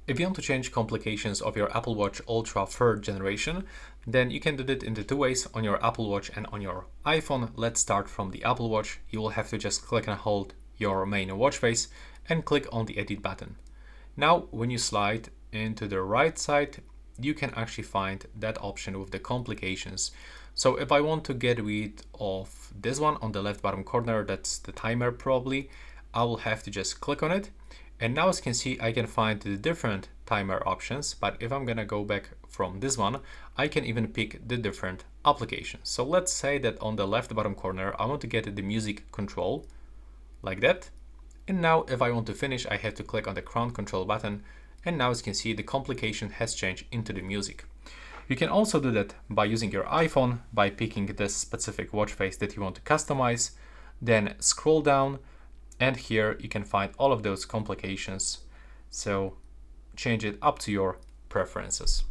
If you want to change complications of your Apple Watch Ultra 3rd generation, then you can do it in the two ways, on your Apple Watch and on your iPhone. Let's start from the Apple Watch. You will have to just click and hold your main watch face and click on the edit button. Now, when you slide into the right side, you can actually find that option with the complications. So if I want to get rid of this one on the left bottom corner, that's the timer probably, I will have to just click on it. And now as you can see, I can find the different timer options, but if I'm gonna go back from this one, I can even pick the different applications. So let's say that on the left bottom corner, I want to get the music control like that. And now if I want to finish, I have to click on the crown control button. And now as you can see, the complication has changed into the music. You can also do that by using your iPhone, by picking the specific watch face that you want to customize, then scroll down, and here you can find all of those complications. So change it up to your preferences.